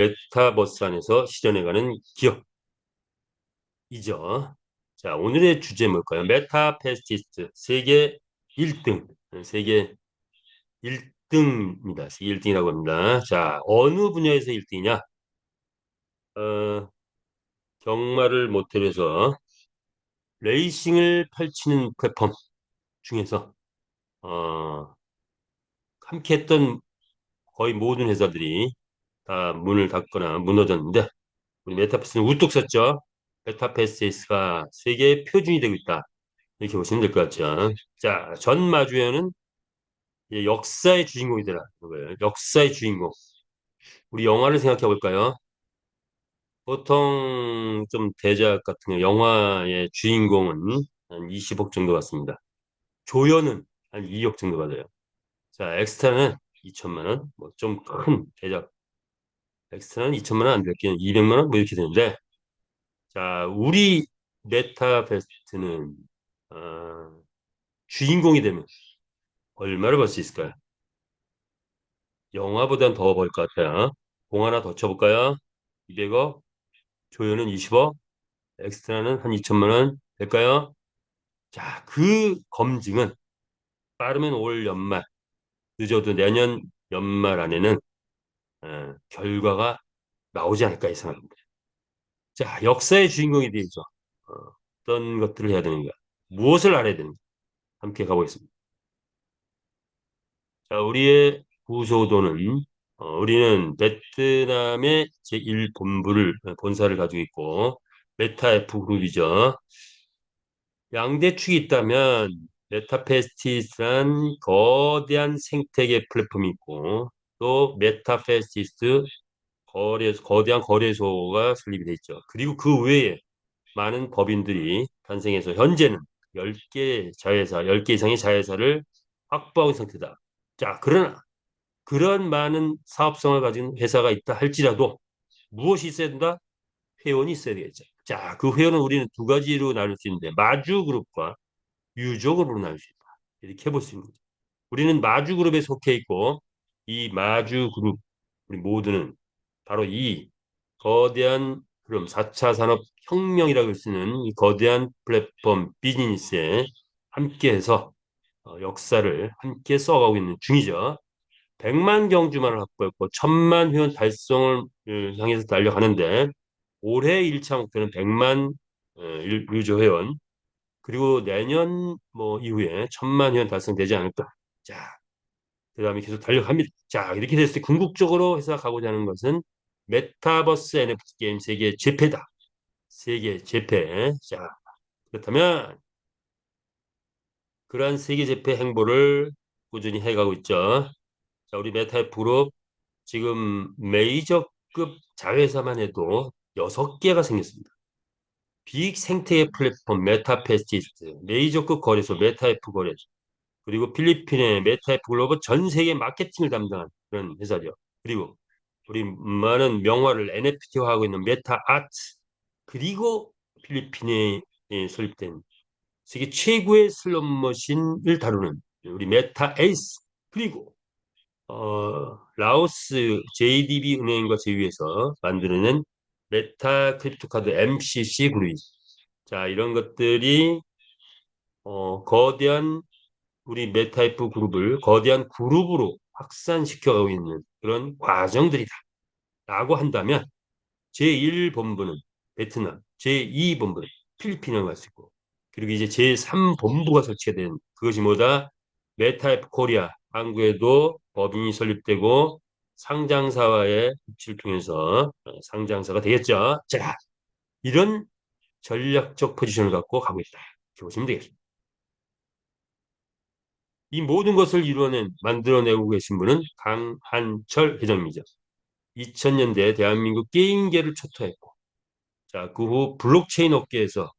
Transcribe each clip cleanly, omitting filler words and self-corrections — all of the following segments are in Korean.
메타버스 안에서 실현해가는 기업이죠. 자, 오늘의 주제 뭘까요? 메타패스티스트 세계 1등, 세계 1등입니다. 세계 1등이라고 합니다. 자, 어느 분야에서 1등이냐? 경마를 모델로 해서 레이싱을 펼치는 플랫폼 중에서 어, 함께 했던 거의 모든 회사들이 다 문을 닫거나 무너졌는데 우리 메타버스는 우뚝 섰죠. 메타버스가 세계의 표준이 되고 있다. 이렇게 보시면 될 것 같죠. 자, 전 마주에는 이제 역사의 주인공이 되라 거예요. 역사의 주인공. 우리 영화를 생각해 볼까요? 보통 좀 대작 같은 영화의 주인공은 한 20억 정도 받습니다. 조연은 한 2억 정도 받아요. 자, 엑스트라는 2천만 원, 뭐 좀 큰 대작 엑스트라는 2천만 원 안 될게요. 200만 원 뭐 이렇게 되는데, 자, 우리 메타베스트는 주인공이 되면 얼마를 벌 수 있을까요? 영화보단 더 벌 것 같아요. 공 하나 더 쳐볼까요? 200억, 조연은 20억, 엑스트라는 한 2천만 원 될까요? 자, 그 검증은 빠르면 올 연말, 늦어도 내년 연말 안에는 결과가 나오지 않을까 예상합니다. 자, 역사의 주인공이 되죠. 어떤 것들을 해야 되는가? 무엇을 알아야 되는가? 함께 가보겠습니다. 자, 우리의 구조도는 우리는 베트남의 제1본부를 본사를 가지고 있고 메타 F 그룹이죠. 양대축이 있다면 메타페스티스란 거대한 생태계 플랫폼이 있고 또 메타페스티스 거대한 거래소가 설립이 돼 있죠. 그리고 그 외에 많은 법인들이 탄생해서 현재는 10개 자회사, 10개 이상의 자회사를 확보하고 있는 상태다. 자, 그러나 그런 많은 사업성을 가진 회사가 있다 할지라도 무엇이 있어야 된다? 회원이 있어야 되겠죠. 자, 그 회원은 우리는 두 가지로 나눌 수 있는데 마주그룹과 유저그룹으로 나눌 수 있다. 이렇게 해볼 수 있는 거죠. 우리는 마주그룹에 속해 있고 이 마주그룹 우리 모두는 바로 이 거대한 그럼 4차 산업혁명이라고 쓰는 이 거대한 플랫폼 비즈니스에 함께해서 역사를 함께 써가고 있는 중이죠. 100만 경주만을 확보했고 1000만 회원 달성을 향해서 달려가는데 올해 1차 목표는 100만 유저 회원 그리고 내년 뭐 이후에 1000만 회원 달성되지 않을까. 자, 그다음에 계속 달려갑니다. 자, 이렇게 됐을 때 궁극적으로 회사가 가고자 하는 것은 메타버스 NFT 게임 세계 재패다. 세계 재패. 자, 그렇다면 그러한 세계 재패 행보를 꾸준히 해가고 있죠. 자, 우리 메타앱 그룹 지금 메이저급 자회사만 해도 6개가 생겼습니다. 빅 생태계 플랫폼 메타페스티스트, 메이저급 거래소 메타F 거래소, 그리고 필리핀의 메타F 글로벌 전 세계 마케팅을 담당한 그런 회사죠. 그리고 우리 많은 명화를 NFT화하고 있는 메타아트, 그리고 필리핀에 설립된 세계 최고의 슬롯머신을 다루는 우리 메타에이스, 그리고 라오스 JDB 은행과 제휴해서 만드는 메타 크립토카드 MCC 그룹이 자 이런 것들이 거대한 우리 메타이프 그룹을 거대한 그룹으로 확산시켜가고 있는 그런 과정들이다 라고 한다면 제1본부는 베트남, 제2본부는 필리핀을 갈 수 있고 그리고 이제 제3본부가 설치가 된 그것이 뭐다? 메타이프 코리아 한국에도 법인이 설립되고 상장사와의 입지를 통해서 상장사가 되겠죠. 자, 이런 전략적 포지션을 갖고 가고 있다. 이렇게 보시면 되겠습니다. 이 모든 것을 만들어내고 계신 분은 강한철 회장님이죠. 2000년대 대한민국 게임계를 초토했고, 자, 그 후 블록체인 업계에서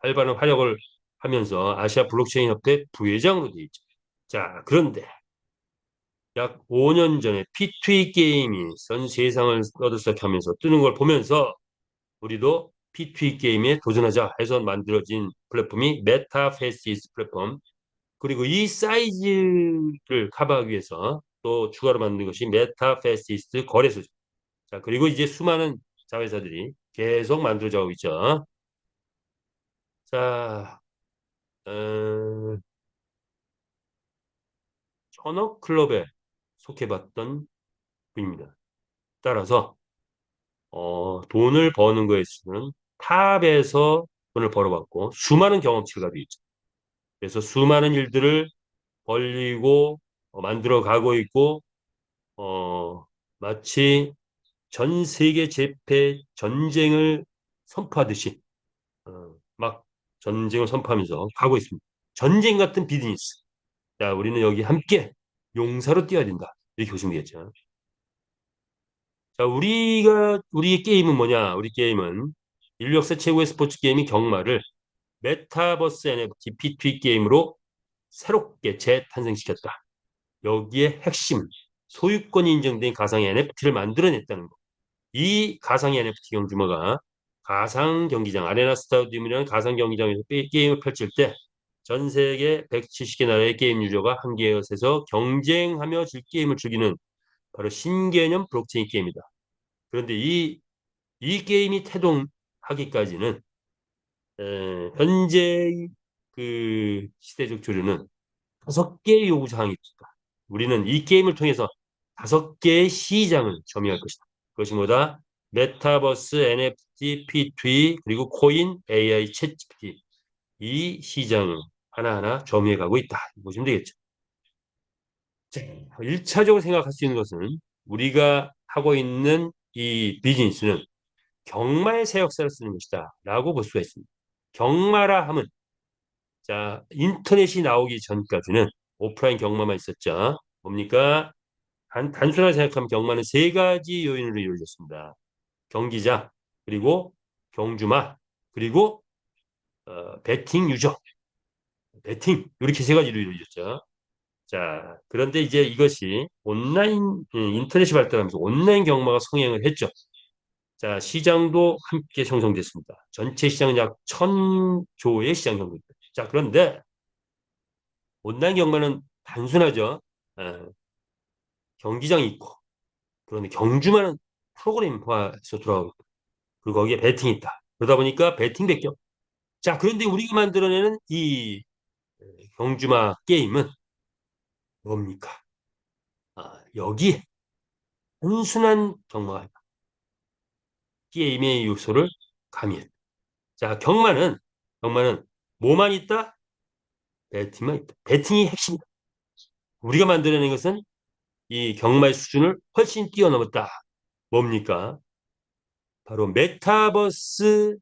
활발한 활약을 하면서 아시아 블록체인 협회 부회장으로 되어 있죠. 자, 그런데 약 5년 전에 P2E 게임이 전 세상을 떠들썩하면서 뜨는 걸 보면서 우리도 P2E 게임에 도전하자 해서 만들어진 플랫폼이 메타페시스 플랫폼 그리고 이 사이즈를 커버하기 위해서 또 추가로 만든 것이 메타페시스 거래소죠. 자, 그리고 이제 수많은 자회사들이 계속 만들어져 가고 있죠. 자, 어, 천억 클럽에 속해봤던 분입니다. 따라서 돈을 버는 거에 있어서는 탑에서 돈을 벌어봤고 수많은 경험치가 가지고 있죠. 그래서 수많은 일들을 벌리고 만들어 가고 있고 마치 전 세계 재패 전쟁을 선포하듯이 막 전쟁을 선포하면서 가고 있습니다. 전쟁 같은 비즈니스. 자, 우리는 여기 함께 용사로 뛰어야 된다. 이렇게 보시면 되겠죠. 자, 우리의 게임은 뭐냐? 우리 게임은 인류 역사 최고의 스포츠 게임인 경마를 메타버스 NFT P2E 게임으로 새롭게 재탄생시켰다. 여기에 핵심, 소유권이 인정된 가상 NFT를 만들어냈다는 거. 이 가상 NFT 경주마가 가상 경기장, 아레나 스타디움이라는 가상 경기장에서 게임을 펼칠 때 전 세계 170개 나라의 게임 유저가 한 개에서 경쟁하며 게임을 즐기는 바로 신개념 블록체인 게임이다. 그런데 이 게임이 태동하기까지는 현재 그 시대적 조류는 5개의 요구 사항이 있다. 우리는 이 게임을 통해서 5개의 시장을 점유할 것이다. 그것이 뭐다? 메타버스, NFT, P2E, 그리고 코인, AI, 챗 GPT 이 시장을 하나하나 점유해 가고 있다. 보시면 되겠죠. 자, 1차적으로 생각할 수 있는 것은 우리가 하고 있는 이 비즈니스는 경마의 새 역사를 쓰는 것이다. 라고 볼 수가 있습니다. 경마라 함은 자, 인터넷이 나오기 전까지는 오프라인 경마만 있었죠. 뭡니까? 단순하게 생각하면 경마는 세 가지 요인으로 이루어졌습니다. 경기장, 그리고 경주마, 그리고 베팅 유저, 베팅 이렇게 세 가지로 이루어졌죠. 자, 그런데 이제 이것이 인터넷이 발달하면서 온라인 경마가 성행을 했죠. 자, 시장도 함께 형성됐습니다. 전체 시장은 약 1,000조의 시장 형성입니다. 자, 그런데 온라인 경마는 단순하죠. 어, 경기장이 있고, 그런데 경주만은 프로그램화해서 돌아가고 있고, 그리고 거기에 베팅이 있다. 그러다 보니까 베팅 백경. 자, 그런데 우리가 만들어내는 이 경주마 게임은 뭡니까? 여기에 단순한 경마 게임의 요소를 가미했다. 자, 경마는 뭐만 있다? 배팅만 있다. 배팅이 핵심이다. 우리가 만들어낸 것은 이 경마의 수준을 훨씬 뛰어넘었다. 뭡니까? 바로 메타버스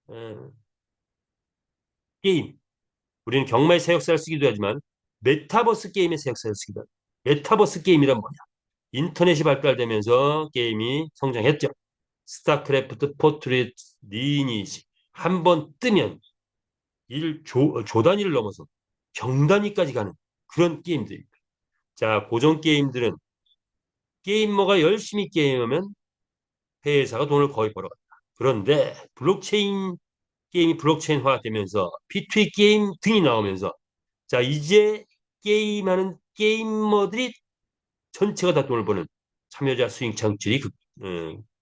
어, 게임. 우리는 경마의 새 역사를 쓰기도 하지만 메타버스 게임의 새 역사를 쓰기도 합니다. 메타버스 게임이란 뭐냐? 인터넷이 발달되면서 게임이 성장했죠. 스타크래프트, 포트릿, 리니지 한 번 뜨면 조 단위를 넘어서 경 단위까지 가는 그런 게임들입니다. 자, 고전 게임들은 게이머가 열심히 게임하면 회사가 돈을 거의 벌어간다. 그런데 게임이 블록체인화 되면서 P2E 게임 등이 나오면서 자, 이제 게임하는 게이머들이 전체가 다 돈을 버는 참여자 수익 창출이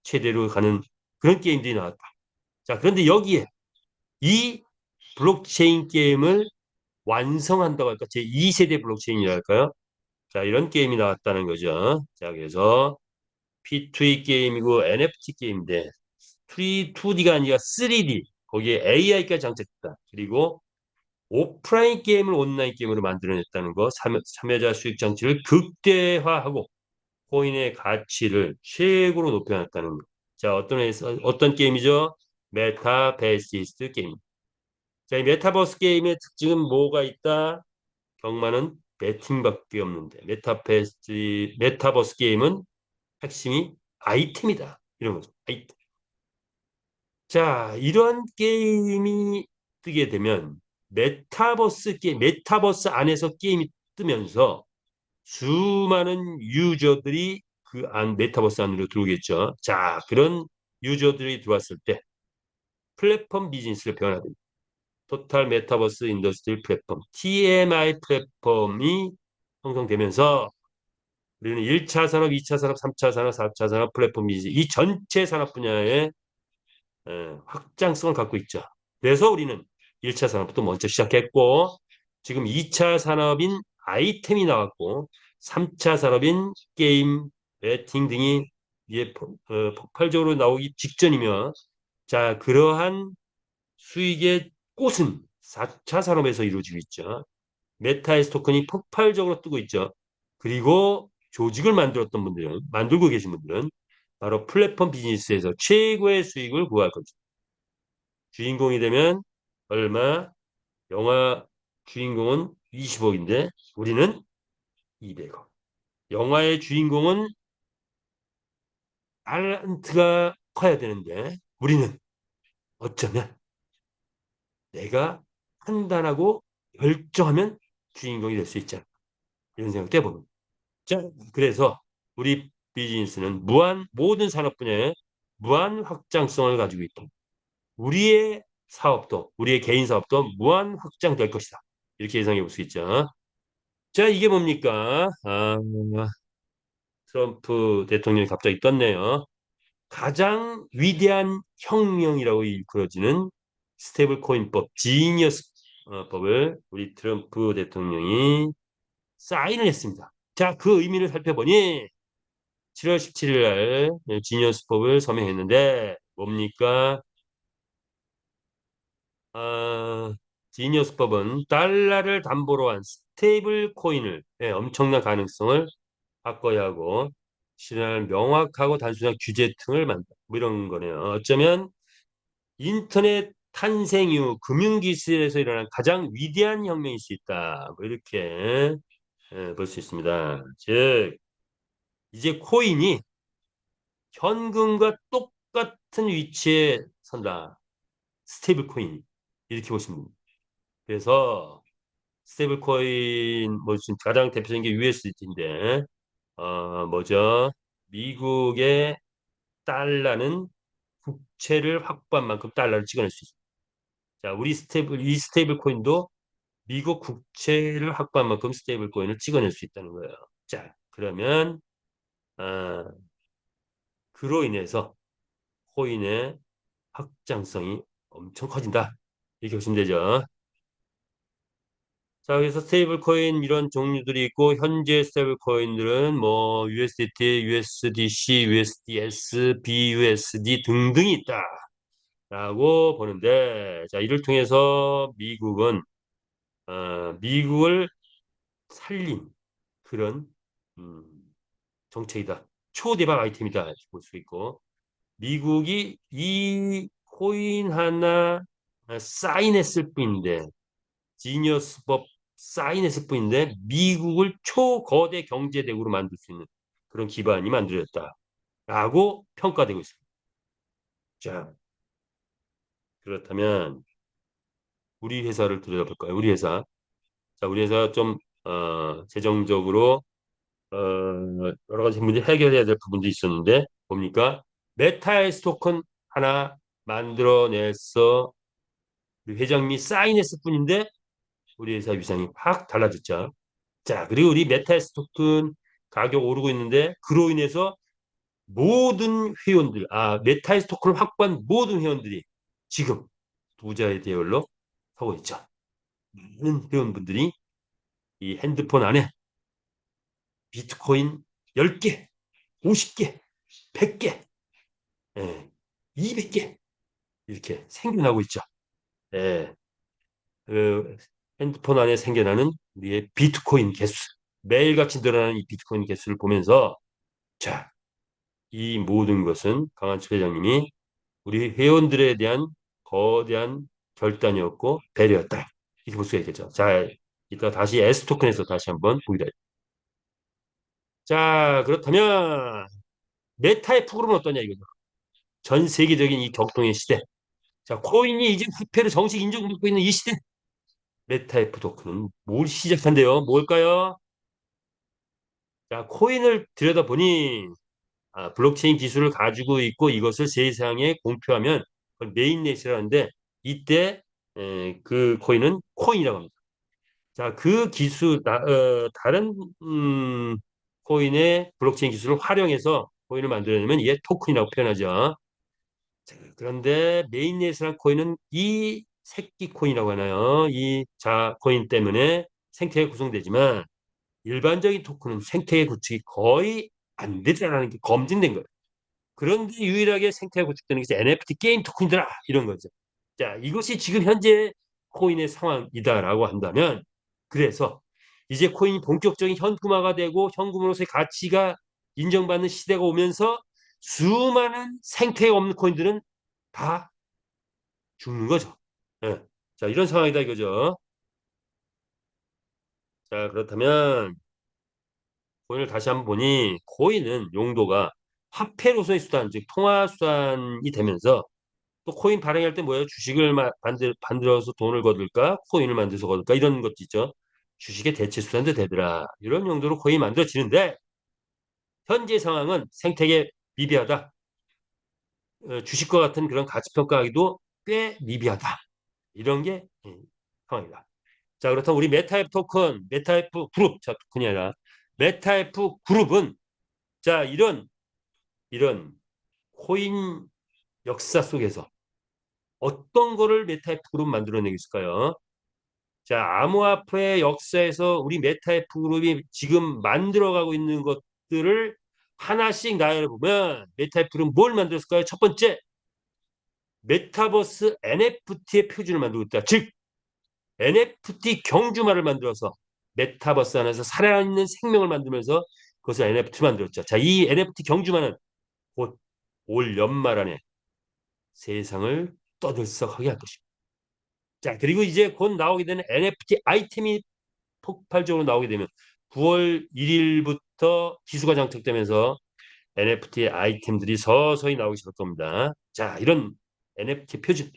최대로 가는 그런 게임들이 나왔다. 자, 그런데 여기에 이 블록체인 게임을 완성한다고 할까? 제2세대 블록체인이랄까요? 자, 이런 게임이 나왔다는 거죠. 자, 그래서 P2E 게임이고 NFT 게임인데 2D가 아니라 3D 거기에 AI까지 장착했다. 그리고 오프라인 게임을 온라인 게임으로 만들어냈다는 거, 참여자 수익 장치를 극대화하고 코인의 가치를 최고로 높여놨다는 거. 자, 어떤 게임이죠? 메타베시스 게임. 자, 이 메타버스 게임의 특징은 뭐가 있다? 경마는 배팅밖에 없는데 메타버스 게임은 핵심이 아이템이다. 이런 거죠. 아이템. 자, 이러한 게임이 뜨게 되면 메타버스 안에서 게임이 뜨면서 수많은 유저들이 그 안 메타버스 안으로 들어오겠죠. 자, 그런 유저들이 들어왔을 때 플랫폼 비즈니스를 변화됩니다. 토탈 메타버스 인더스트리 플랫폼, TMI 플랫폼이 형성되면서 우리는 1차 산업, 2차 산업, 3차 산업, 4차 산업, 플랫폼 비즈니스 이 전체 산업 분야에 확장성을 갖고 있죠. 그래서 우리는 1차 산업부터 먼저 시작했고 지금 2차 산업인 아이템이 나왔고 3차 산업인 게임, 배팅 등이 이제 폭발적으로 나오기 직전이며 자 그러한 수익의 꽃은 4차 산업에서 이루어지고 있죠. 메타의 토큰이 폭발적으로 뜨고 있죠. 그리고 조직을 만들고 계신 분들은 바로 플랫폼 비즈니스에서 최고의 수익을 구할 거죠. 주인공이 되면 얼마? 영화 주인공은 20억인데 우리는 200억. 영화의 주인공은 달란트가 커야 되는데 우리는 어쩌면 내가 판단하고 결정하면 주인공이 될 수 있잖아. 이런 생각도 해보면. 자, 그래서 우리 비즈니스는 모든 산업 분야에 무한 확장성을 가지고 있다. 우리의 사업도, 우리의 개인 사업도 무한 확장될 것이다. 이렇게 예상해 볼 수 있죠. 자, 이게 뭡니까? 트럼프 대통령이 갑자기 떴네요. 가장 위대한 혁명이라고 일컬어지는 스테이블 코인법, 지니어스 법을 우리 트럼프 대통령이 사인을 했습니다. 자, 그 의미를 살펴보니 7월 17일 날 지니어스법을 서명했는데 뭡니까? 아, 지니어스법은 달러를 담보로 한 스테이블 코인을 엄청난 가능성을 바꿔야 하고 실현할 명확하고 단순한 규제 등을 만든다. 뭐 이런 거네요. 어쩌면 인터넷 탄생 이후 금융기술에서 일어난 가장 위대한 혁명일 수 있다. 뭐 이렇게 볼 수 있습니다. 즉 이제 코인이 현금과 똑같은 위치에 선다. 스테이블 코인 이렇게 보시면 됩니다. 그래서 스테이블 코인 뭐 지금 가장 대표적인 게 USDT인데 뭐죠? 미국의 달러는 국채를 확보한 만큼 달러를 찍어낼 수 있습니다. 자, 이 스테이블 코인도 미국 국채를 확보한 만큼 스테이블 코인을 찍어낼 수 있다는 거예요. 자, 그러면 아, 그로 인해서 코인의 확장성이 엄청 커진다. 이렇게 보시면 되죠. 자, 그래서 스테이블 코인 이런 종류들이 있고 현재 스테이블 코인들은 뭐 USDT, USDC, USDS, BUSD 등등이 있다라고 보는데 자, 이를 통해서 미국을 살린 그런 음, 정책이다. 초대박 아이템이다. 이렇게 볼 수 있고 미국이 이 코인 하나 사인했을 뿐인데 지니어스법 사인했을 뿐인데 미국을 초거대 경제대국으로 만들 수 있는 그런 기반이 만들어졌다라고 평가되고 있습니다. 자, 그렇다면 우리 회사를 들여다볼까요? 우리 회사. 자, 우리 회사 좀 재정적으로 여러 가지 문제 해결해야 될 부분도 있었는데 뭡니까? 메타의 토큰 하나 만들어내서 우리 회장님이 사인했을 뿐인데 우리 회사 위상이 확 달라졌죠. 자, 그리고 우리 메타스 토큰 가격 오르고 있는데 그로 인해서 모든 회원들, 메타스 토큰을 확보한 모든 회원들이 지금 부자의 대열로 서고 있죠. 많은 회원분들이 이 핸드폰 안에 비트코인 10개, 50개, 100개, 200개 이렇게 생겨나고 있죠. 예, 그 핸드폰 안에 생겨나는 우리의 비트코인 개수, 매일같이 늘어나는 이 비트코인 개수를 보면서 자, 이 모든 것은 강한철 회장님이 우리 회원들에 대한 거대한 결단이었고 배려였다. 이렇게 볼 수가 있겠죠. 자, 이따 다시 S 토큰에서 다시 한번 보기로 했죠. 자, 그렇다면 메타의 프로그램은 어떠냐 이거죠. 전 세계적인 이 격동의 시대. 자, 코인이 이제 화폐로 정식 인정받고 있는 이 시대. 메타F 토큰은 뭘 시작한대요? 뭘까요? 자, 코인을 들여다보니 블록체인 기술을 가지고 있고 이것을 세상에 공표하면 그걸 메인넷이라는데 이때 그 코인은 코인이라고 합니다. 자, 그 기술 다른 코인의 블록체인 기술을 활용해서 코인을 만들어내면 이게 토큰이라고 표현하죠. 자, 그런데 메인넷이라는 코인은 이 새끼 코인이라고 하나요? 이 자 코인 때문에 생태계가 구성되지만 일반적인 토큰은 생태계 구축이 거의 안 되더라는 게 검증된 거예요. 그런데 유일하게 생태계가 구축되는 게 NFT 게임 토큰이더라 이런 거죠. 자, 이것이 지금 현재 코인의 상황이다라고 한다면 그래서 이제 코인이 본격적인 현금화가 되고 현금으로서의 가치가 인정받는 시대가 오면서 수많은 생태계 없는 코인들은 다 죽는 거죠. 예. 자, 이런 상황이다 이거죠. 자, 그렇다면 코인을 다시 한번 보니 코인은 용도가 화폐로서의 수단, 즉 통화 수단이 되면서 또 코인 발행할 때 뭐예요? 주식을 만들어서 돈을 거둘까? 코인을 만들어서 거둘까? 이런 것도 있죠. 주식의 대체 수단도 되더라. 이런 용도로 코인이 만들어지는데 현재 상황은 생태계 미비하다. 주식과 같은 그런 가치평가하기도 꽤 미비하다. 이런 게 상황이다. 자, 그렇다면 우리 메타F 토큰, 메타F 그룹, 자, 토큰이 아니라 메타F 그룹은 자, 이런 코인 역사 속에서 어떤 거를 메타F 그룹 만들어내겠을까요? 자, 암호화폐 역사에서 우리 메타F 그룹이 지금 만들어가고 있는 것들을 하나씩 나열해보면 메타F 그룹은 뭘 만들었을까요? 첫 번째, 메타버스 NFT의 표준을 만들고 있다. 즉, NFT 경주마를 만들어서 메타버스 안에서 살아있는 생명을 만들면서 그것을 NFT 만들었죠. 자, 이 NFT 경주마는 곧 올 연말 안에 세상을 떠들썩하게 할 것입니다. 자, 그리고 이제 곧 나오게 되는 NFT 아이템이 폭발적으로 나오게 되면 9월 1일부터 기수가 장착되면서 NFT 아이템들이 서서히 나오기 시작할 겁니다. 자, 이런 NFT 표준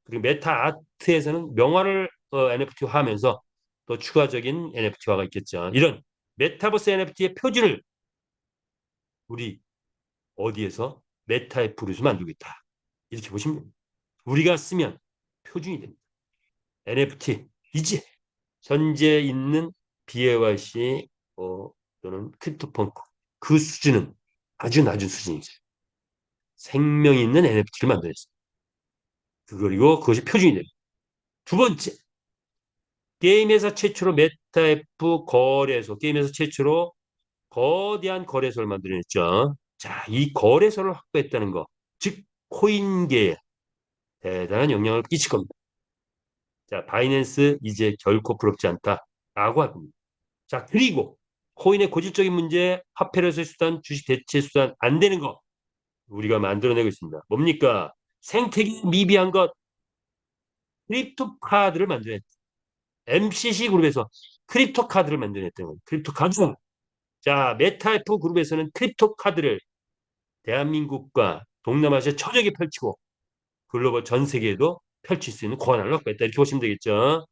그리고 메타 아트에서는 명화를 NFT화하면서 또 추가적인 NFT화가 있겠죠. 이런 메타버스 NFT의 표준을 우리 어디에서 메타의 브루스 만들고 있다. 이렇게 보시면 됩니다. 우리가 쓰면 표준이 됩니다. NFT 이제 현재 있는 BAYC 또는 크립토펑크 그 수준은 아주 낮은 수준이죠. 생명이 있는 NFT를 만들었습니다. 그리고 그것이 표준이 됩니다. 두 번째, 게임에서 최초로 메타F 거래소, 게임에서 최초로 거대한 거래소를 만들어냈죠. 자, 이 거래소를 확보했다는 거, 즉 코인계에 대단한 영향을 끼칠 겁니다. 자, 바이낸스 이제 결코 부럽지 않다라고 합니다. 자, 그리고 코인의 고질적인 문제, 화폐로서의 수단, 주식 대체 수단 안 되는 거 우리가 만들어내고 있습니다. 뭡니까? 생태계 미비한 것, 크립토 카드를 만들어냈다. MCC 그룹에서 크립토 카드를 만들어냈다는 거예요. 크립토 카드. 자, 메타F 그룹에서는 크립토 카드를 대한민국과 동남아시아 전역에 펼치고 글로벌 전 세계에도 펼칠 수 있는 권한을 갖고 있다. 이렇게 보시면 되겠죠.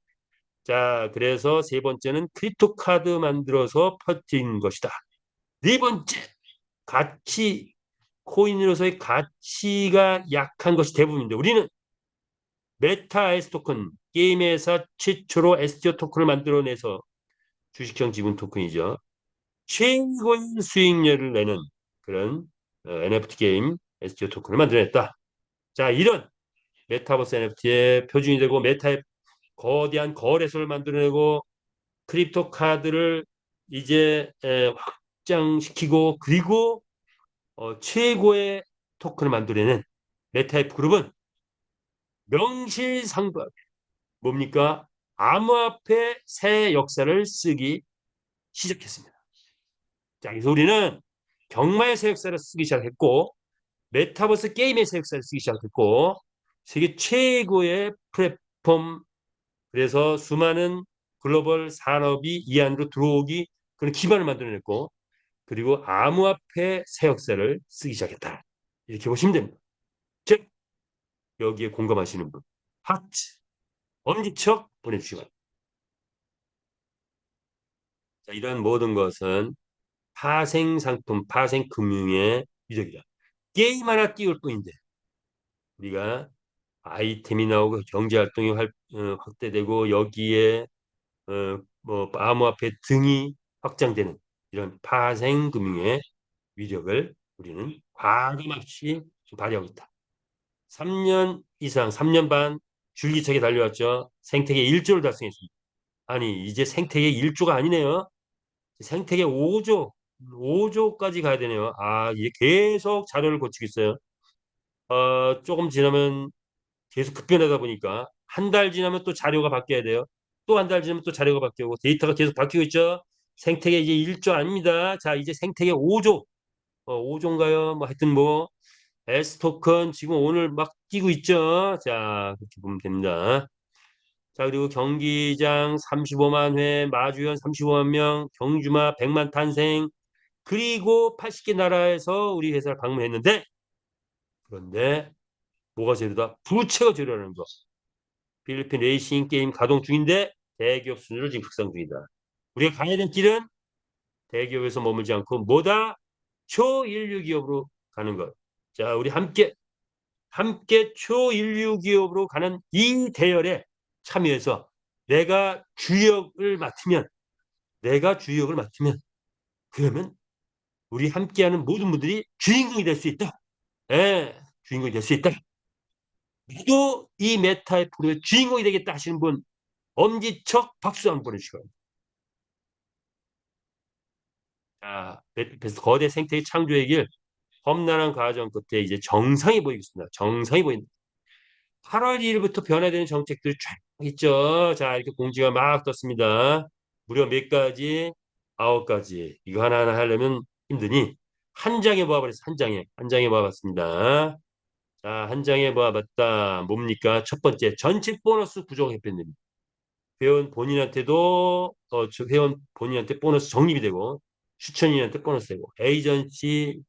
자, 그래서 세 번째는 크립토 카드 만들어서 퍼뜨린 것이다. 네 번째, 가치, 코인으로서의 가치가 약한 것이 대부분인데 우리는 메타 S 토큰, 게임 회사 최초로 STO 토큰을 만들어내서 주식형 지분 토큰이죠. 최고의 수익률을 내는 그런 NFT 게임 STO 토큰을 만들어냈다. 자, 이런 메타버스 NFT의 표준이 되고 메타의 거대한 거래소를 만들어내고 크립토 카드를 이제 확장시키고 그리고 최고의 토큰을 만들어내는 메타앱 그룹은 명실상부하게 뭡니까? 암호화폐 새 역사를 쓰기 시작했습니다. 자, 그래서 우리는 경마의 새 역사를 쓰기 시작했고 메타버스 게임의 새 역사를 쓰기 시작했고 세계 최고의 플랫폼 그래서 수많은 글로벌 산업이 이 안으로 들어오기 그런 기반을 만들어냈고 그리고 암호화폐 새 역사를 쓰기 시작했다. 이렇게 보시면 됩니다. 즉 여기에 공감하시는 분 하트 엄지척 보내주시기 바랍니다. 자, 이런 모든 것은 파생 상품, 파생 금융의 이적이다. 게임 하나 띄울 뿐인데 우리가 아이템이 나오고 경제 활동이 확대되고 여기에 뭐 암호화폐 등이 확장되는 이런 파생금융의 위력을 우리는 과감없이 발휘하고 있다. 3년 이상, 3년 반 줄기차게 달려왔죠. 생태계 1조를 달성했습니다. 아니, 이제 생태계 1조가 아니네요. 생태계 5조, 5조까지 가야 되네요. 아, 이게 계속 자료를 고치고 있어요. 조금 지나면 계속 급변하다 보니까 한 달 지나면 또 자료가 바뀌어야 돼요. 또 한 달 지나면 또 자료가 바뀌고 데이터가 계속 바뀌고 있죠. 생태계 이제 1조 아닙니다. 자, 이제 생태계 5조, 5조인가요? 뭐 하여튼 뭐 S토큰 지금 오늘 막 뛰고 있죠. 자, 그렇게 보면 됩니다. 자, 그리고 경기장 35만 회, 마주연 35만 명, 경주마 100만 탄생, 그리고 80개 나라에서 우리 회사를 방문했는데, 그런데 뭐가 재료다? 부채가 재료라는 거. 필리핀 레이싱 게임 가동 중인데 대기업 순위로 지금 급상 중이다. 우리가 가야 될 길은 대기업에서 머물지 않고 뭐다? 초인류 기업으로 가는 것. 자, 우리 함께 초인류 기업으로 가는 이 대열에 참여해서 내가 주역을 맡으면 그러면 우리 함께하는 모든 분들이 주인공이 될 수 있다. 예, 주인공이 될 수 있다. 나도 이 메타의 프로의 주인공이 되겠다 하시는 분 엄지척 박수 한번 보내주시고. 자, 그래서 거대 생태계 창조의 길 험난한 과정 끝에 이제 정상이 보이겠습니다. 정상이 보인다. 8월 1일부터 변화되는 정책들이 쫙 있죠. 자, 이렇게 공지가 막 떴습니다. 무려 몇 가지? 9가지. 이거 하나하나 하려면 힘드니 한 장에 모아버렸어. 한 장에 모아봤습니다. 자, 한 장에 모아봤다. 뭡니까? 첫 번째, 전체 보너스 구조 개편입니다. 회원 본인한테도 회원 본인한테 보너스 적립이 되고 추천인한테 보너스 되고 에이전시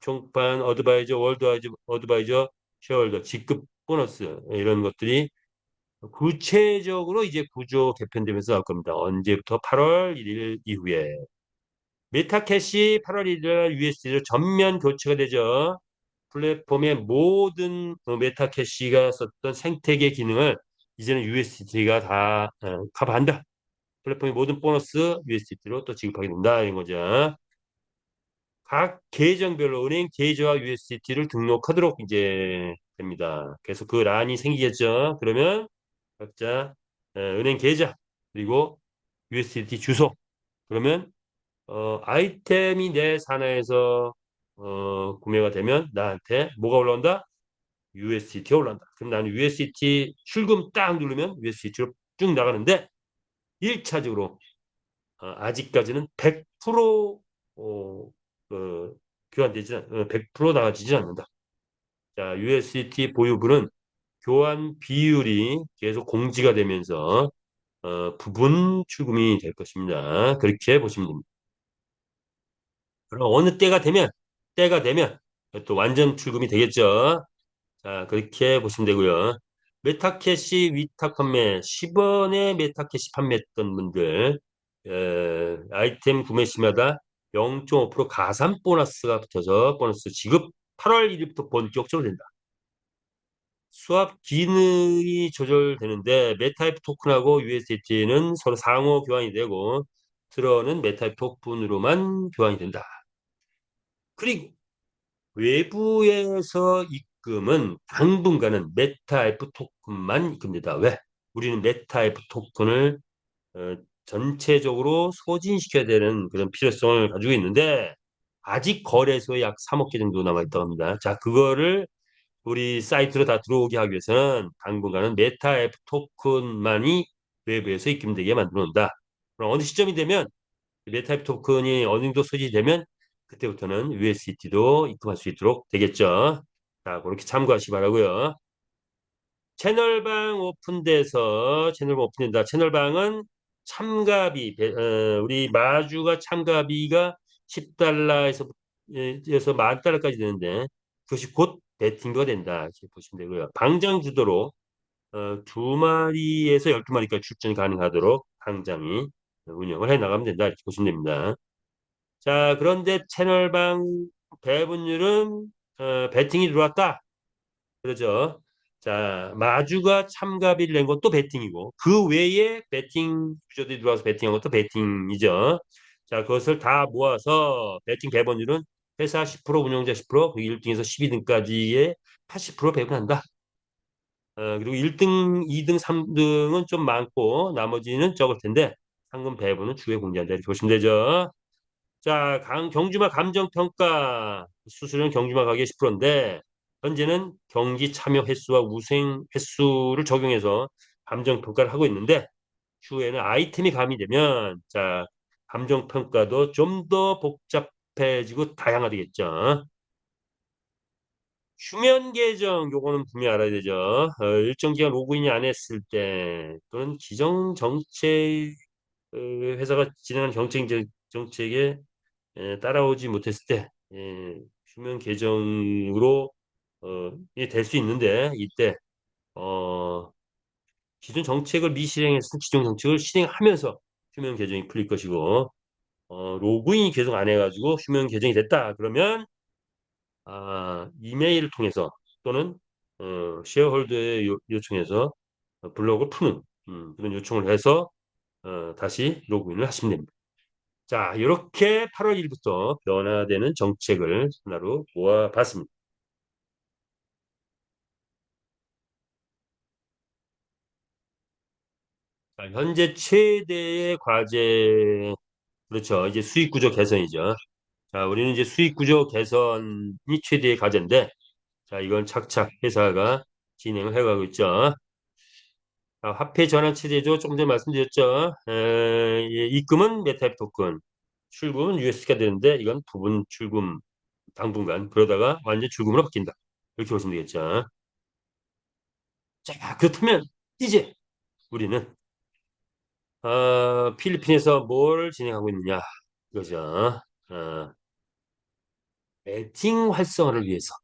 총판 어드바이저 월드 어드바이저 쉐어홀더 직급 보너스 이런 것들이 구체적으로 이제 구조 개편되면서 나올 겁니다. 언제부터? 8월 1일 이후에 메타캐시 8월 1일 USD로 전면 교체가 되죠. 플랫폼의 모든 메타캐시가 썼던 생태계 기능을 이제는 USDT가 다 커버한다. 플랫폼의 모든 보너스 USDT로 또 지급하게 된다. 이런 거죠. 각 계정별로 은행 계좌와 USDT를 등록하도록 이제 됩니다. 그래서 그 란이 생기겠죠. 그러면 각자 은행 계좌 그리고 USDT 주소 그러면 아이템이 내 산하에서 구매가 되면 나한테 뭐가 올라온다? USDT가 올라온다. 그럼 나는 USDT 출금 딱 누르면 USDT로 쭉 나가는데 1차적으로 아직까지는 100% 교환되지 100% 나가지지 않는다. 자, USDT 보유분은 교환 비율이 계속 공지가 되면서 부분 출금이 될 것입니다. 그렇게 보시면 됩니다. 그럼 어느 때가 되면 또 완전 출금이 되겠죠. 자, 그렇게 보시면 되고요. 메타캐시 위탁 판매 10원에 메타캐시 판매했던 분들 아이템 구매 시마다 0.5% 가산 보너스가 붙어서 보너스 지급 8월 1일부터 본격적으로 된다. 수합 기능이 조절되는데 메타입 토큰하고 USDT는 서로 상호 교환이 되고 트런은 메타입 토큰으로만 교환이 된다. 그리고 외부에서 입금은 당분간은 메타F 토큰만 입금된다. 왜? 우리는 메타F 토큰을 어, 전체적으로 소진시켜야 되는 그런 필요성을 가지고 있는데 아직 거래소에 약 3억 개 정도 남아 있다고 합니다. 자, 그거를 우리 사이트로 다 들어오게 하기 위해서는 당분간은 메타F 토큰만이 외부에서 입금되게 만들어 놓는다. 그럼 어느 시점이 되면 메타입 토큰이 어느 정도 소지되면 그때부터는 USDT도 입금할 수 있도록 되겠죠. 자, 그렇게 참고하시기 바라고요. 채널방 오픈돼서 채널방 오픈된다. 채널방은 참가비 우리 마주가 참가비가 10달러에서 에서 만 달러까지 되는데 그것이 곧 베팅도가 된다. 이렇게 보시면 되고요. 방장 주도로 2마리에서 12마리까지 출전이 가능하도록 방장이 운영을 해 나가면 된다. 이렇게 보시면 됩니다. 자, 그런데 채널방 배분율은 배팅이 들어왔다. 그러죠. 자, 마주가 참가비를 낸 것도 배팅이고 그 외에 배팅 구조들이 들어와서 배팅한 것도 배팅이죠. 자, 그것을 다 모아서 배팅 배분율은 회사 10%, 운영자 10%, 그리고 1등에서 12등까지의 80% 배분한다. 그리고 1등, 2등, 3등은 좀 많고 나머지는 적을 텐데 상금 배분은 추후에 공개한다. 이렇게 보시면 되죠. 자, 경주마 감정평가 수수료는 경주마 가격 10%인데 현재는 경기 참여 횟수와 우승 횟수를 적용해서 감정평가를 하고 있는데 추후에는 아이템이 가미되면 자, 감정평가도 좀 더 복잡해지고 다양화되겠죠. 휴면 계정 요거는 분명히 알아야 되죠. 일정 기간 로그인이 안 했을 때 또는 기정 정책 회사가 진행하는 정책에 따라오지 못했을 때 휴면 계정으로 될 수 있는데 이때 어, 기존 정책을 미실행했을 기존 정책을 실행하면서 휴면 계정이 풀릴 것이고 로그인이 계속 안 해가지고 휴면 계정이 됐다 그러면 이메일을 통해서 또는 쉐어홀더의 요청해서 블록을 푸는 그런 요청을 해서 다시 로그인을 하시면 됩니다. 자, 이렇게 8월 1일부터 변화되는 정책을 하나로 모아봤습니다. 자, 현재 최대의 과제, 그렇죠. 이제 수익 구조 개선이죠. 자, 우리는 이제 수익 구조 개선이 최대의 과제인데, 자, 이건 착착 회사가 진행을 해가고 있죠. 자, 화폐 전환 체제죠. 조금 전에 말씀드렸죠. 입금은 메타입 토큰, 출금은 USD가 되는데, 이건 부분 출금 당분간 그러다가 완전 출금으로 바뀐다. 이렇게 보시면 되겠죠. 자, 그렇다면 이제 우리는 필리핀에서 뭘 진행하고 있느냐 이거죠. 어, 배팅 활성화를 위해서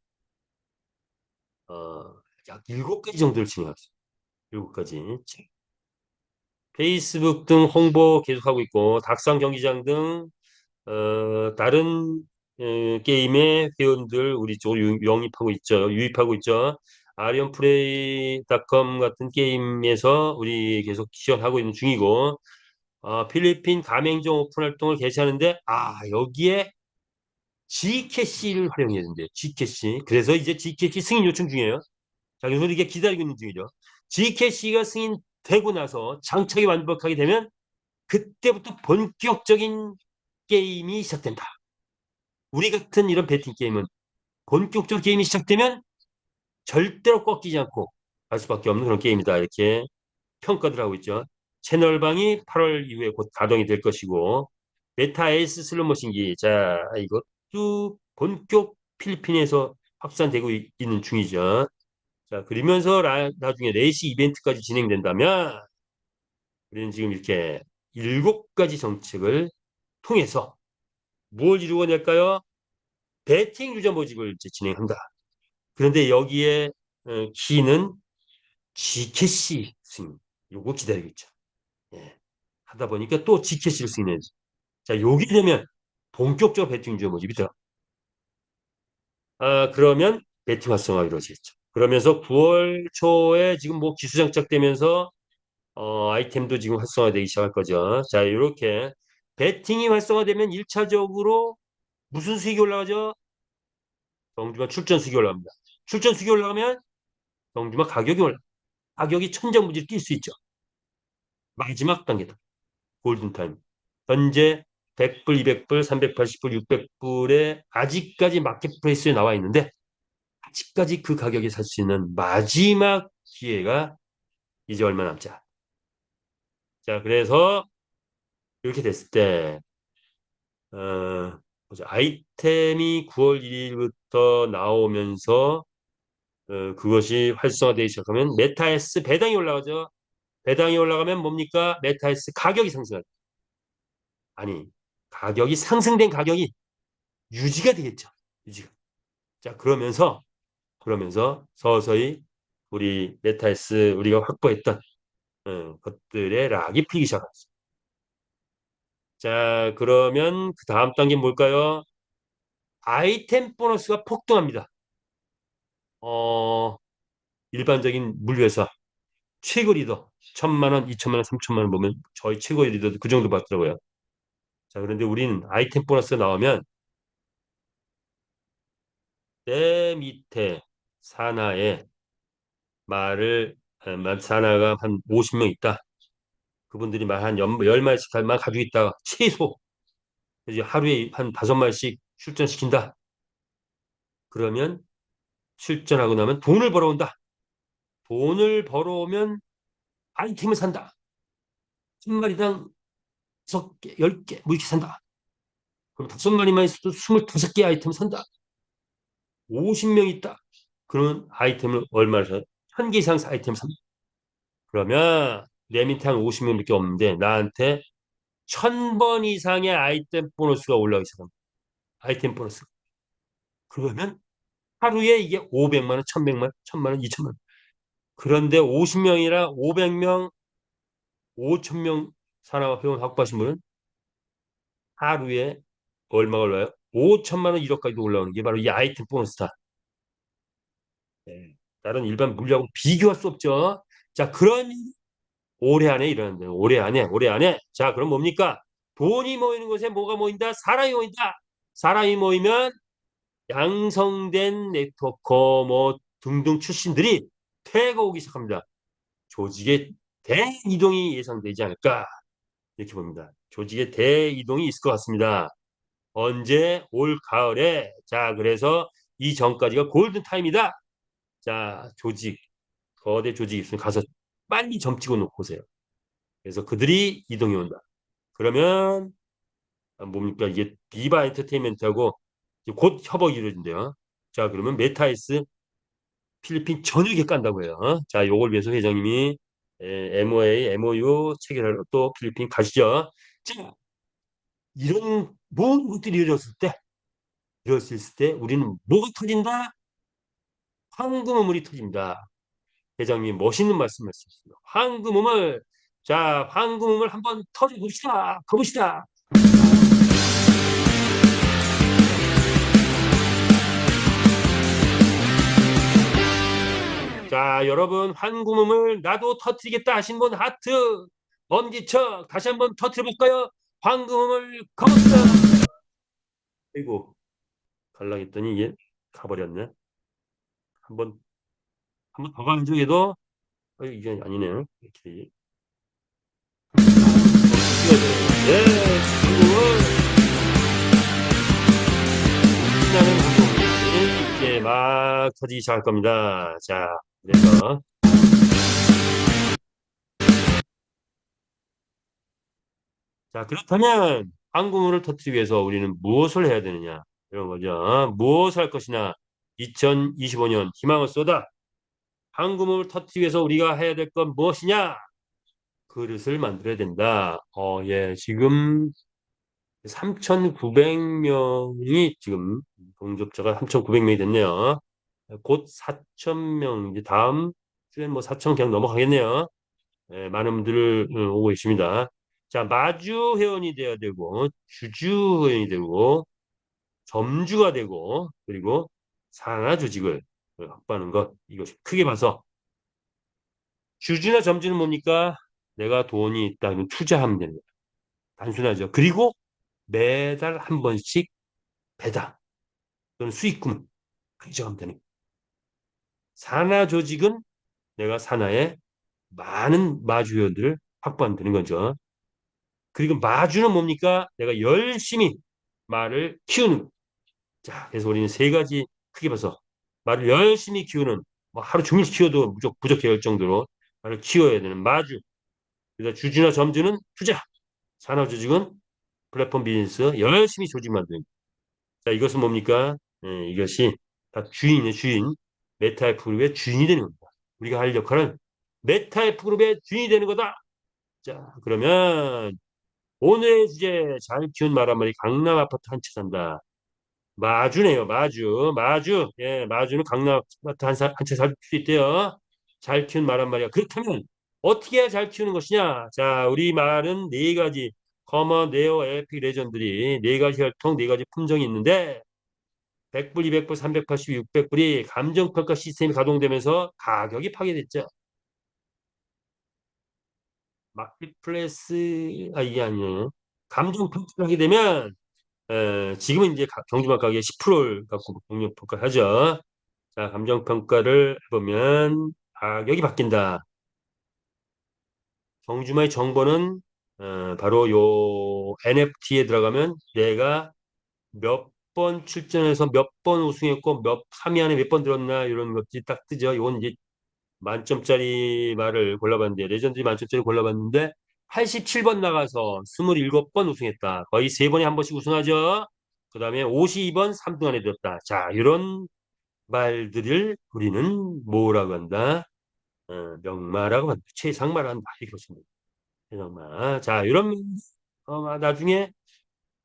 약 7가지 정도를 진행하고 있어요. 7가지. 페이스북 등 홍보 계속하고 있고 닭상 경기장 등 다른 게임의 회원들 우리 쪽으로 영입하고 있죠. 유입하고 있죠. 아리언플레이닷컴 같은 게임에서 우리 계속 지원하고 있는 중이고 필리핀 가맹점 오픈 활동을 개시하는데 여기에 G캐시를 활용해야 된대요. G캐시. 그래서 이제 G캐시 승인 요청 중이에요. 자, 그래서 이게 기다리고 있는 중이죠. G캐시가 승인되고 나서 장착이 완벽하게 되면 그때부터 본격적인 게임이 시작된다. 우리 같은 이런 베팅 게임은 본격적으로 게임이 시작되면 절대로 꺾이지 않고 갈 수밖에 없는 그런 게임이다. 이렇게 평가들 하고 있죠. 채널방이 8월 이후에 곧 가동이 될 것이고 메타 에이스 슬롯머신기 자 이것도 본격 필리핀에서 확산되고 있는 중이죠. 자 그러면서 나중에 레이시 이벤트까지 진행된다면 우리는 지금 이렇게 7가지 정책을 통해서 뭘 이루어낼까요? 배팅 유저 모집을 이제 진행한다. 그런데 여기에 키는 G캐시 승인 요거 기다리고 있죠. 예. 하다 보니까 또 G캐시를 승인해. 자, 요게 되면 본격적 배팅 유저 모집이 들어. 그러면 배팅 활성화가 이루어지겠죠. 그러면서 9월 초에 지금 뭐 기수 장착되면서 아이템도 지금 활성화되기 시작할 거죠. 자, 이렇게 배팅이 활성화되면 1차적으로 무슨 수익이 올라가죠? 경주마 출전 수익이 올라갑니다. 출전 수익이 올라가면 경주마 가격이 올라. 가격이 천정부지를 뛸 수 있죠. 마지막 단계다. 골든타임. 현재 100불, 200불, 380불, 600불에 아직까지 마켓플레이스에 나와 있는데 아직까지 그 가격에 살 수 있는 마지막 기회가 이제 얼마 남지 않아. 자, 그래서 이렇게 됐을 때 아이템이 9월 1일부터 나오면서 그것이 활성화되기 시작하면 메타에스 배당이 올라가죠. 배당이 올라가면 뭡니까? 메타에스 가격이 상승하죠. 아니, 가격이 상승된 가격이 유지가 되겠죠. 유지가. 자, 그러면서 서서히 우리 메타에스 우리가 확보했던 것들의 락이 풀리기 시작합니다. 자, 그러면 그 다음 단계는 뭘까요? 아이템 보너스가 폭등합니다. 어, 일반적인 물류회사 최고 리더 1,000만 원, 2천만 원, 3천만 원 보면 저희 최고 리더도 그 정도 받더라고요. 자, 그런데 우리는 아이템 보너스 나오면 내 밑에 산하에 산하가 한 50명 있다. 그분들이 말 한 10마리씩만 가지고 있다가 최소 이제 하루에 한 5마리씩 출전시킨다. 그러면 출전하고 나면 돈을 벌어온다. 돈을 벌어오면 아이템을 산다. 한 마리당 6개, 10개 뭐 이렇게 산다. 그럼 5마리만 있어도 25개 아이템 산다. 50명 있다. 그러면 아이템을 얼마를 사? 1개 이상 아이템 산다. 그러면 내 밑에 한 50명밖에 없는데 나한테 1000번 이상의 아이템 보너스가 올라오기 시작합니다. 아이템 보너스. 그러면 하루에 이게 500만 원, 1100만 원, 1000만 원, 2000만 원. 그런데 50명이라 500명, 5000명 산업 회원 확보하신 분은 하루에 얼마가 올라요? 5천만 원, 1억까지도 올라오는 게 바로 이 아이템 보너스다. 네. 다른 일반 물리하고 비교할 수 없죠. 자, 그런 올해 안에 일어난다. 올해 안에. 자, 그럼 뭡니까? 돈이 모이는 곳에 뭐가 모인다? 사람이 모인다. 사람이 모이면 양성된 네트워커 뭐 등등 출신들이 퇴가 오기 시작합니다. 조직의 대이동이 예상되지 않을까 이렇게 봅니다. 조직의 대이동이 있을 것 같습니다. 언제? 올 가을에. 자, 그래서 이 전까지가 골든 타임이다. 자, 거대 조직이 있으면 가서 빨리 점 찍어 놓고 오세요. 그래서 그들이 이동해 온다. 그러면 뭡니까? 이게 비바 엔터테인먼트하고 곧 협업이 이루어진대요. 자, 그러면 메타이스 필리핀 전역에 깐다고 해요. 자, 요걸 위해서 회장님이 MOA, MOU 체결하러 또 필리핀 가시죠. 자, 이런 모든 것들이 이루어졌을 때 우리는 뭐가 터진다? 황금우물이 터진다. 회장님 멋있는 말씀하셨습니다. 황금우물. 자, 황금우물 한번 터져봅시다. 가봅시다. 자, 여러분 황금음을 나도 터트리겠다 하신 분 하트 엄지척 다시 한번 터트려 볼까요? 황금음을 가봅시다. 아이고 갈라했더니 이게 가버렸네. 한번 한번 더 가야죠. 얘도 이게 아니네요. 이렇게 예, 황금을 신나는 황금음이 이제 막 터지기 시작할 겁니다. 자, 그래서 자, 그렇다면 항공우를 터뜨리기 위해서 우리는 무엇을 해야 되느냐? 이런 거죠. 무엇을 할 것이냐? 2025년 희망을 쏟아. 항공우를 터뜨리기 위해서 우리가 해야 될 건 무엇이냐? 그릇을 만들어야 된다. 예, 지금 3,900명이 지금 동접자가 3,900명이 됐네요. 곧 4,000명, 이제 다음 주엔 뭐 4,000 그냥 넘어가겠네요. 예, 많은 분들 오고 계십니다. 자, 마주 회원이 돼야 되고, 주주 회원이 되고, 점주가 되고, 그리고 산하 조직을 확보하는 것. 이것이 크게 봐서 주주나 점주는 뭡니까? 내가 돈이 있다면 투자하면 되는 거예요. 단순하죠. 그리고 매달 한 번씩 배당 또는 수익금 가져가면 되는 거예요. 산하 조직은 내가 산하에 많은 마주 회원들을 확보하면 되는 거죠. 그리고 마주는 뭡니까? 내가 열심히 말을 키우는 거. 자, 그래서 우리는 세 가지 크게 봐서 말을 열심히 키우는 뭐 하루 종일 키워도 부족해할 정도로 말을 키워야 되는 마주. 그래서 주주나 점주는 투자, 산업조직은 플랫폼 비즈니스 열심히 조직 만드는 거. 자, 이것은 뭡니까? 이것이 다 주인의 주인, 메타F 그룹의 주인이 되는 겁니다. 우리가 할 역할은 메타F 그룹의 주인이 되는 거다. 자, 그러면 오늘의 주제 잘 키운 말 한마디 강남 아파트 한 채 산다. 마주네요. 마주. 예, 마주는 강남 아파트 한 채 살 수 있대요. 잘 키운 말 한 마리가. 그렇다면 어떻게 해야 잘 키우는 것이냐? 자, 우리 말은 네 가지 커먼, 네오, 에픽, 레전들이 네 가지 혈통, 네 가지 품종이 있는데 100불, 200불, 380, 600불이 감정평가 시스템이 가동되면서 가격이 파괴됐죠. 마켓플레이스 이게 아니에요. 감정평가를 하게 되면 지금은 이제 경주마 가격의 10%를 갖고 경영평가를 하죠. 자, 감정평가를 해보면 가격이 바뀐다. 경주마의 정보는 바로 요 NFT에 들어가면 내가 몇 번 출전해서 몇 번 우승했고 몇 3위 안에 몇 번 들었나 이런 것들이 딱 뜨죠. 이건 이제 만점짜리 말을 골라봤는데 레전드 만점짜리 골라봤는데 87번 나가서 27번 우승했다. 거의 세 번에 한 번씩 우승하죠. 그 다음에 52번 3등 안에 들었다. 자, 이런 말들을 우리는 뭐라고 한다? 명마라고 한다. 최상마라고 한다. 이렇게 보시면 됩니다. 최상마. 자, 이런 나중에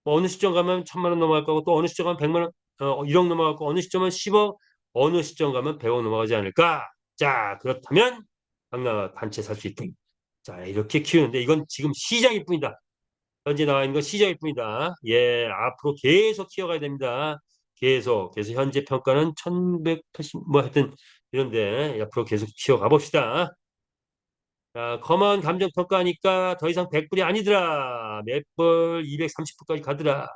뭐 어느 시점 가면 1,000만 원 넘어갈 거고 또 어느 시점 가면 100만 원, 1억 넘어갈 거고 어느 시점은 10억, 어느 시점 가면 100억 넘어가지 않을까? 자, 그렇다면 당나라 단체 살 수 있다. 자, 이렇게 키우는데 이건 지금 시작일 뿐이다. 현재 나와 있는 건 시작일 뿐이다. 예, 앞으로 계속 키워가야 됩니다. 계속. 그래서 현재 평가는 1180, 뭐 하여튼 이런데 앞으로 계속 키워가 봅시다. 자, 커먼 감정 평가하니까 더 이상 100불이 아니더라. 맷불 230불까지 가더라.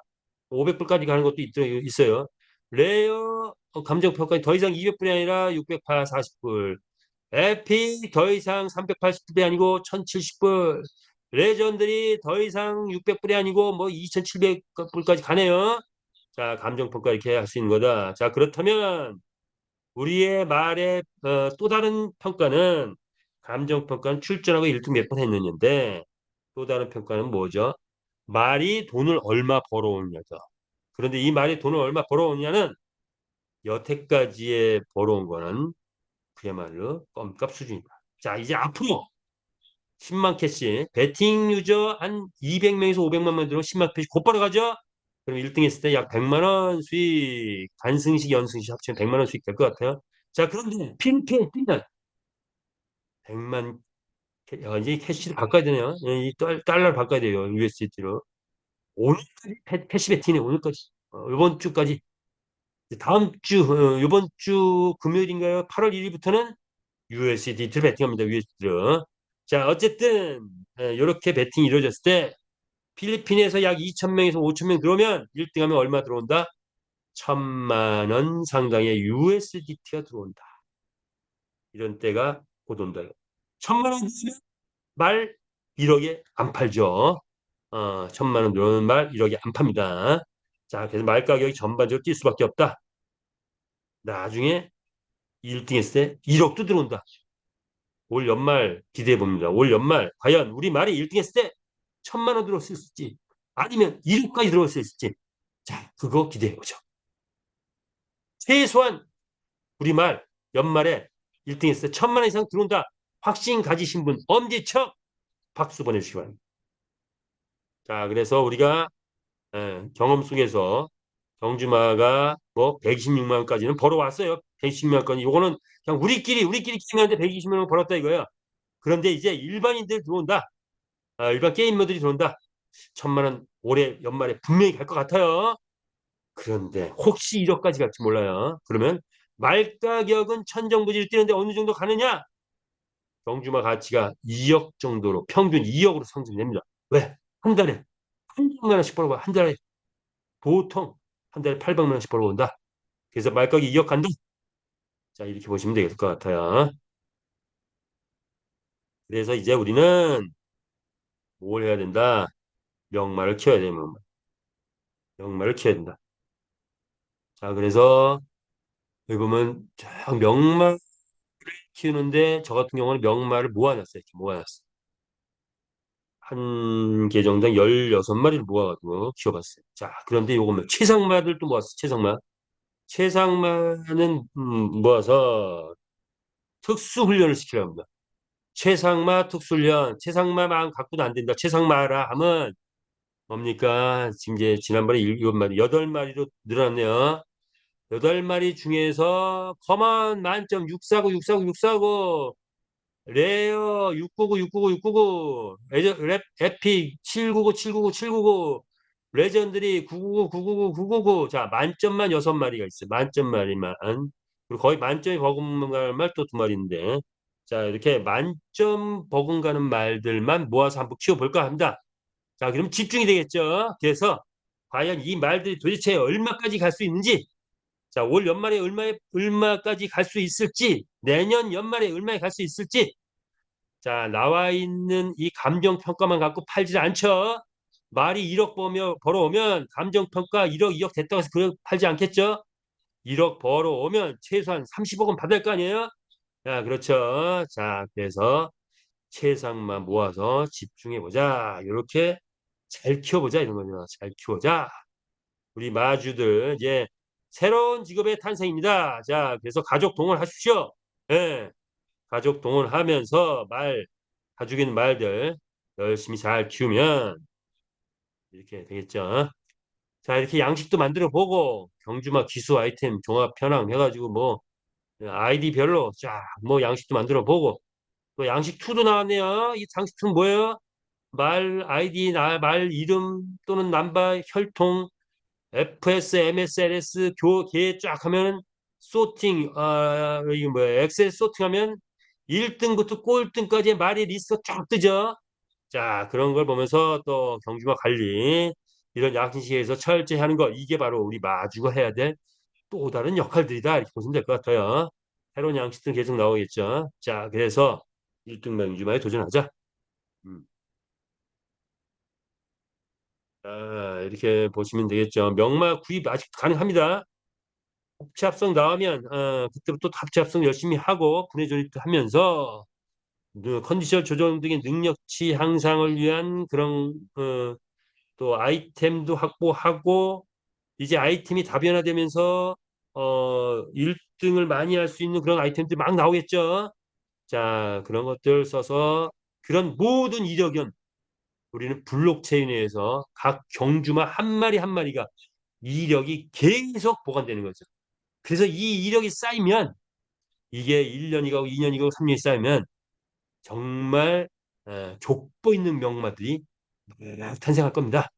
500불까지 가는 것도 있어요. 레어 감정 평가 더 이상 200불이 아니라 640불. 에픽 더 이상 380불이 아니고 1070불. 레전드리 더 이상 600불이 아니고 뭐 2700불까지 가네요. 자, 감정 평가 이렇게 할 수 있는 거다. 자, 그렇다면 우리의 말의 또 다른 평가는 감정 평가는 출전하고 1등 몇 번 했느냐인데 또 다른 평가는 뭐죠? 말이 돈을 얼마 벌어오느냐죠. 그런데 이 말이 돈을 얼마 벌어오느냐는 여태까지에 벌어온 거는 그야말로 껌값 수준이다. 자, 이제 앞으로 10만 캐시 베팅 유저 한 200명에서 500만 명 들어 10만 캐시 곧바로 가죠. 그럼 1등 했을 때 약 100만 원 수익, 단승식, 연승식 합치면 100만 원 수익 될 것 같아요. 자, 그런데 핀캐 뛰는 100만 이제 캐시를 바꿔야 되네요. 이 달러를 바꿔야 돼요. USD로. 오늘까지 캐시 베팅이 오늘까지 이번 주까지 다음 주 이번 주 금요일인가요? 8월 1일부터는 USDT 베팅합니다. USDT. 자, 어쨌든 이렇게 베팅이 이루어졌을 때 필리핀에서 약 2,000명에서 5,000명 들어오면 1등하면 얼마 들어온다? 1,000만 원 상당의 USDT가 들어온다. 이런 때가 곧 온다. 1,000만 원 들으면 말 1억에 안 팔죠. 1,000만 원 들어오는 말 1억에 안 팝니다. 자, 그래서 말 가격이 전반적으로 뛸 수밖에 없다. 나중에 1등 했을 때 1억도 들어온다. 올 연말 기대해 봅니다. 올 연말 과연 우리 말이 1등 했을 때 1,000만 원 들어올 수 있을지 아니면 1억까지 들어올 수 있을지 자, 그거 기대해 보죠. 최소한 우리 말 연말에 1등 했을 때 1,000만 원 이상 들어온다. 확신 가지신 분 엄지척 박수 보내주시기 바랍니다. 자, 그래서 우리가 경험 속에서 경주마가 뭐 126만 원까지는 벌어왔어요. 126만 원까지. 요거는 그냥 우리끼리 게임하는데 120만 원 벌었다 이거야. 그런데 이제 일반인들 들어온다. 일반 게이머들이 들어온다. 1,000만 원 올해 연말에 분명히 갈 것 같아요. 그런데 혹시 1억까지 갈지 몰라요. 그러면 말 가격은 천정부지를 뛰는데 어느 정도 가느냐? 경주마 가치가 2억 정도로 평균 2억으로 상승됩니다. 왜? 한 달에 800만 원씩 벌어봐. 한 달에 보통 한 달에 800만 원씩 벌어온다. 그래서 말가격이 2억 간다. 자, 이렇게 보시면 되겠을 것 같아요. 그래서 이제 우리는 뭘 해야 된다? 명말을 키워야 돼요. 명말을 키워야 된다. 자, 그래서 여기 보면 쫙 명말 키우는데 저 같은 경우는 명말을 모아놨어요. 이렇게 모아놨어요. 한 계정당 16마리를 모아가지고 키워봤어요. 자, 그런데 요거는 최상마들 또 모았어요. 최상마. 최상마는 모아서 특수훈련을 시키려고 합니다. 최상마 특수훈련. 최상마만 갖고도 안 된다. 최상마라 하면 뭡니까? 지금 이제 지난번에 7마리, 8마리로 늘어났네요. 8마리 중에서 커먼 만점 649, 649, 649 레어 699, 699, 699 에픽 799, 799, 799 레전드리 999, 999, 999 자, 만점만 6마리가 있어요. 만점마리만. 그리고 거의 만점이 버금가는 말 또 2마리인데 자, 이렇게 만점 버금가는 말들만 모아서 한번 키워볼까 합니다. 자, 그럼 집중이 되겠죠. 그래서 과연 이 말들이 도대체 얼마까지 갈 수 있는지, 자, 올 연말에 얼마까지 갈 수 있을지, 내년 연말에 얼마에 갈 수 있을지, 자, 나와 있는 이 감정평가만 갖고 팔지 않죠. 말이 1억 벌어오면 감정평가 1억, 2억 됐다고 해서 그 팔지 않겠죠? 1억 벌어오면 최소한 30억은 받을 거 아니에요? 자, 그렇죠. 자, 그래서 최상만 모아서 집중해보자. 이렇게 잘 키워보자. 이런 거죠. 잘 키워자. 우리 마주들, 이제 새로운 직업의 탄생입니다. 자, 그래서 가족 동원하십시오. 예, 가족 동원하면서 가지고 있는 말들 열심히 잘 키우면 이렇게 되겠죠. 자, 이렇게 양식도 만들어 보고 경주마 기수 아이템 종합 편향 해가지고 뭐 아이디별로 쫙 뭐 양식도 만들어 보고 또 양식 2도 나왔네요. 이 양식 2는 뭐예요? 말 아이디, 말 이름 또는 남바, 혈통, FS, MSLS 걔쫙 하면 소팅, 이거 뭐야, 엑셀 소팅하면 1등부터 꼴등까지의 말이 리스트가 쫙 뜨죠. 자, 그런 걸 보면서 또 경주마 관리, 이런 양식에서 철저히 하는 거, 이게 바로 우리 마주가 해야 될 또 다른 역할들이다. 이렇게 보시면 될 것 같아요. 새로운 양식들 계속 나오겠죠. 자, 그래서 1등 경주마에 도전하자. 음. 자, 이렇게 보시면 되겠죠. 명마 구입 아직 가능합니다. 합체 합성 나오면 그때부터 합체 합성 열심히 하고 분해 조립도 하면서 컨디션 조정 등의 능력치 향상을 위한 그런 또 아이템도 확보하고 이제 아이템이 다변화되면서 1등을 많이 할 수 있는 그런 아이템들이 막 나오겠죠. 자, 그런 것들 써서 그런 모든 이력은 우리는 블록체인에서 각 경주마 한 마리 한 마리가 이력이 계속 보관되는 거죠. 그래서 이 이력이 쌓이면 이게 1년이 가고 2년이 가고 3년이 쌓이면 정말 족보 있는 명마들이 탄생할 겁니다.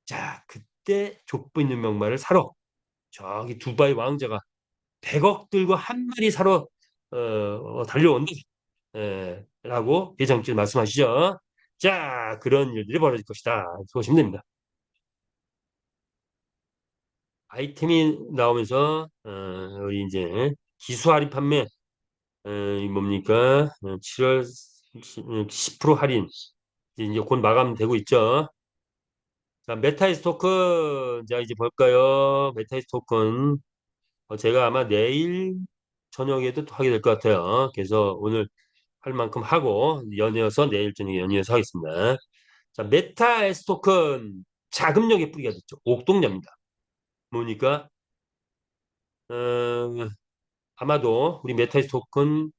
자, 그때 족보 있는 명마를 사러 저기 두바이 왕자가 100억 들고 한 마리 사러 달려온다. 라고 대장님 말씀하시죠. 자, 그런 일들이 벌어질 것이다. 이렇게 보시면 됩니다. 아이템이 나오면서 우리 이제 기수 할인 판매 이 뭡니까? 7월 10% 할인 이제 곧 마감되고 있죠. 자, 메타이스 토큰 자 이제 볼까요? 메타이스 토큰 제가 아마 내일 저녁에도 또 하게 될 것 같아요. 그래서 오늘 할 만큼 하고 연이어서 내일 저녁에 연이어서 하겠습니다. 자, 메타이스 토큰 자금력의 뿌리가 됐죠. 옥동자입니다. 뭐니까 어, 아마도 우리 메타이스 토큰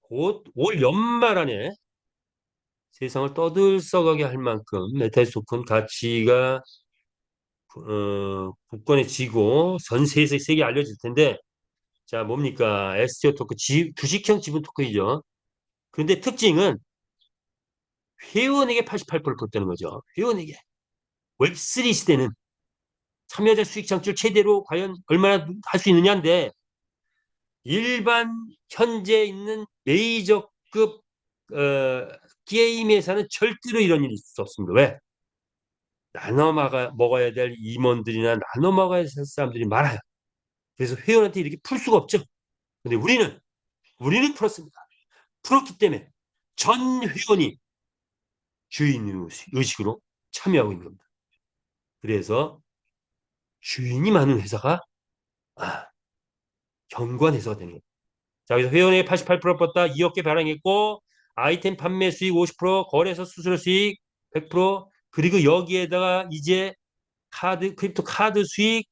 곧 올 연말 안에 세상을 떠들썩하게 할 만큼 메타이스 토큰 가치가 국권에 지고 전 세계에 알려질 텐데 자 뭡니까 STO 토큰 주식형 지분 토큰이죠. 그런데 특징은 회원에게 88%를 줬다는 거죠. 회원에게 웹3 시대는 참여자 수익 창출 최대로 과연 얼마나 할 수 있느냐인데 일반 현재 있는 메이저급 게임 회사는 절대로 이런 일이 있을 수 없습니다. 왜? 먹어야 될 임원들이나 나눠 먹어야 될 사람들이 많아요. 그래서 회원한테 이렇게 풀 수가 없죠. 근데 우리는 풀었습니다. 풀었기 때문에 전 회원이 주인 의식으로 참여하고 있는 겁니다. 그래서 주인이 많은 회사가 아, 견고한 회사가 되는 거예요. 자, 그래서 회원의 88% 뻗다 2억 개 발행했고 아이템 판매 수익 50%, 거래소 수수료 수익 100%, 그리고 여기에다가 이제 크립토 카드 수익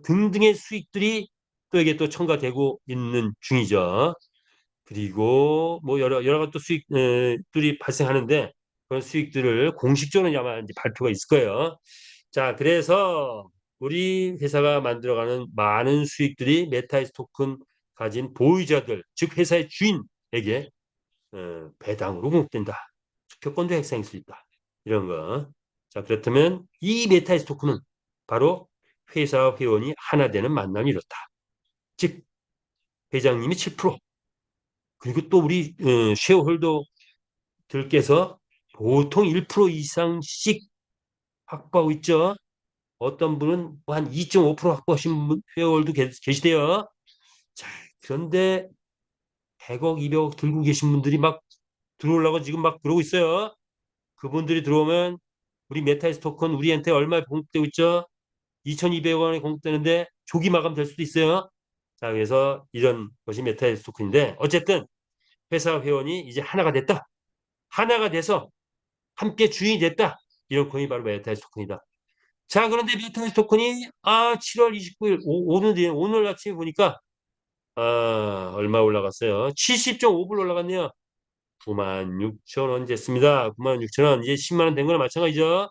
등등의 수익들이 또 이게 또 첨가되고 있는 중이죠. 그리고 뭐 여러 가지 또 수익들이 발생하는데 그런 수익들을 공식적으로 아마 이제 발표가 있을 거예요. 자, 그래서 우리 회사가 만들어가는 많은 수익들이 메타이스 토큰 가진 보유자들, 즉 회사의 주인에게 배당으로 공급된다. 투표권도 행사할 수 있다. 이런 거. 자, 그렇다면 이 메타이스 토큰은 바로 회사와 회원이 하나 되는 만남이 이렇다. 즉 회장님이 7%, 그리고 또 우리 쉐어홀더들이 들께서 보통 1% 이상씩 확보하고 있죠. 어떤 분은 한 2.5% 확보하신 회원도 계시대요. 자, 그런데 100억, 200억 들고 계신 분들이 막 들어오려고 지금 막 그러고 있어요. 그분들이 들어오면 우리 메타이스 토큰 우리한테 얼마 공급되고 있죠? 2,200억 원에 공급되는데 조기 마감 될 수도 있어요. 자, 그래서 이런 것이 메타이스 토큰인데 어쨌든 회사 회원이 이제 하나가 됐다. 하나가 돼서 함께 주인이 됐다. 이런 코인이 바로 메타이스 토큰이다. 자, 그런데 메타이스 토큰이 7월 29일 오늘 아침에 보니까 얼마 올라갔어요? 70.5불 올라갔네요. 96,000원 됐습니다. 96,000원. 이제 10만 원 된 거나 마찬가지죠.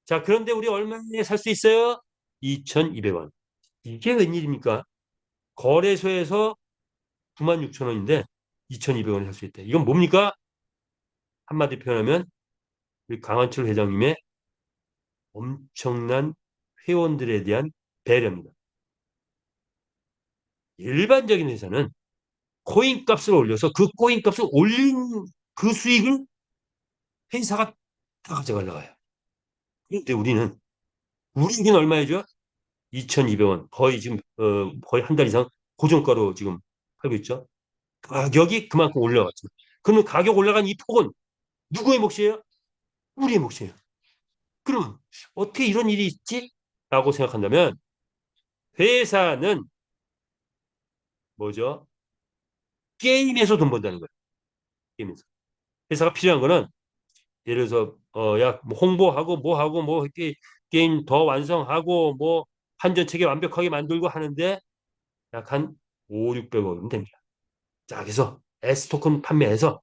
자, 그런데 우리 얼마에 살 수 있어요? 2,200원. 이게 웬일입니까? 거래소에서 96,000원인데 2,200원에 살 수 있대. 이건 뭡니까? 한마디 표현하면 우리 강한철 회장님의 엄청난 회원들에 대한 배려입니다. 일반적인 회사는 코인 값을 올려서 그 코인 값을 올린 그 수익을 회사가 다 가져가려고 해요. 그런데 우리에게는 얼마에 줘? 2,200원. 거의 지금 거의 한 달 이상 고정가로 지금 팔고 있죠. 가격이 그만큼 올라갔죠. 그러면 가격 올라간 이 폭은 누구의 몫이에요? 우리의 몫이에요. 그러면 어떻게 이런 일이 있지? 라고 생각한다면 회사는 뭐죠? 게임에서 돈 번다는 거예요. 게임에서. 회사가 필요한 거는 예를 들어서 야뭐 홍보하고 뭐 하고 뭐 게임 더 완성하고 뭐 한전 체계 완벽하게 만들고 하는데 약 한 5, 600억이면 됩니다. 자, 그래서 S토큰 판매해서